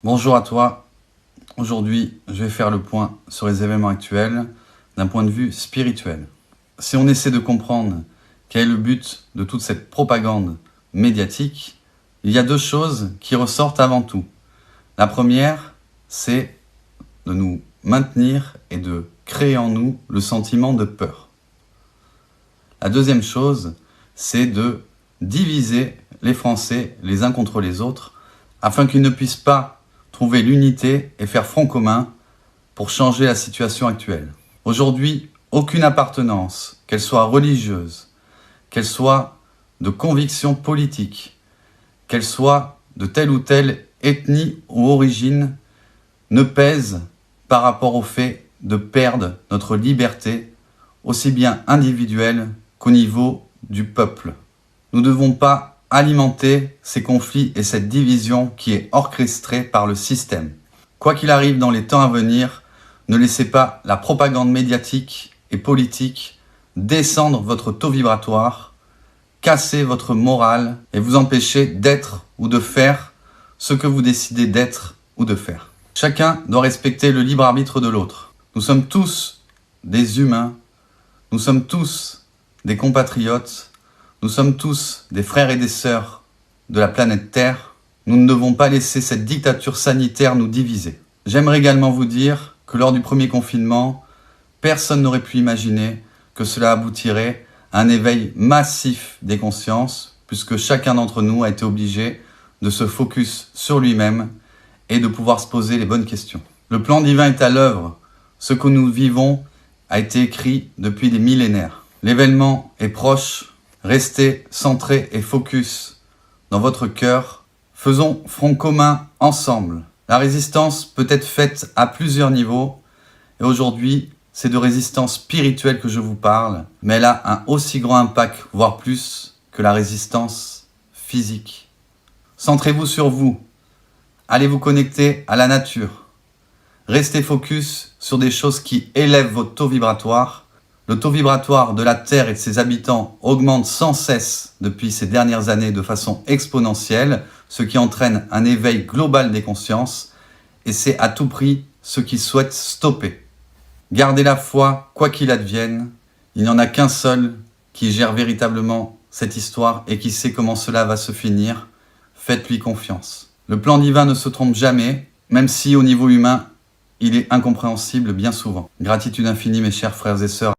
Bonjour à toi. Aujourd'hui, je vais faire le point sur les événements actuels d'un point de vue spirituel. Si on essaie de comprendre quel est le but de toute cette propagande médiatique, il y a deux choses qui ressortent avant tout. La première, c'est de nous maintenir et de créer en nous le sentiment de peur. La deuxième chose, c'est de diviser les Français les uns contre les autres afin qu'ils ne puissent pas trouver l'unité et faire front commun pour changer la situation actuelle. Aujourd'hui, aucune appartenance, qu'elle soit religieuse, qu'elle soit de conviction politique, qu'elle soit de telle ou telle ethnie ou origine, ne pèse par rapport au fait de perdre notre liberté, aussi bien individuelle qu'au niveau du peuple. Nous ne devons pas alimenter ces conflits et cette division qui est orchestrée par le système. Quoi qu'il arrive dans les temps à venir, ne laissez pas la propagande médiatique et politique descendre votre taux vibratoire, casser votre morale et vous empêcher d'être ou de faire ce que vous décidez d'être ou de faire. Chacun doit respecter le libre arbitre de l'autre. Nous sommes tous des humains, nous sommes tous des compatriotes, nous sommes tous des frères et des sœurs de la planète Terre. Nous ne devons pas laisser cette dictature sanitaire nous diviser. J'aimerais également vous dire que lors du premier confinement, personne n'aurait pu imaginer que cela aboutirait à un éveil massif des consciences, puisque chacun d'entre nous a été obligé de se focus sur lui-même et de pouvoir se poser les bonnes questions. Le plan divin est à l'œuvre. Ce que nous vivons a été écrit depuis des millénaires. L'événement est proche. Restez centrés et focus dans votre cœur. Faisons front commun ensemble. La résistance peut être faite à plusieurs niveaux. Et aujourd'hui, c'est de résistance spirituelle que je vous parle. Mais elle a un aussi grand impact, voire plus, que la résistance physique. Centrez-vous sur vous. Allez vous connecter à la nature. Restez focus sur des choses qui élèvent votre taux vibratoire. Le taux vibratoire de la Terre et de ses habitants augmente sans cesse depuis ces dernières années de façon exponentielle, ce qui entraîne un éveil global des consciences, et c'est à tout prix ce qu'ils souhaitent stopper. Gardez la foi, quoi qu'il advienne, il n'y en a qu'un seul qui gère véritablement cette histoire et qui sait comment cela va se finir. Faites-lui confiance. Le plan divin ne se trompe jamais, même si au niveau humain, il est incompréhensible bien souvent. Gratitude infinie mes chers frères et sœurs.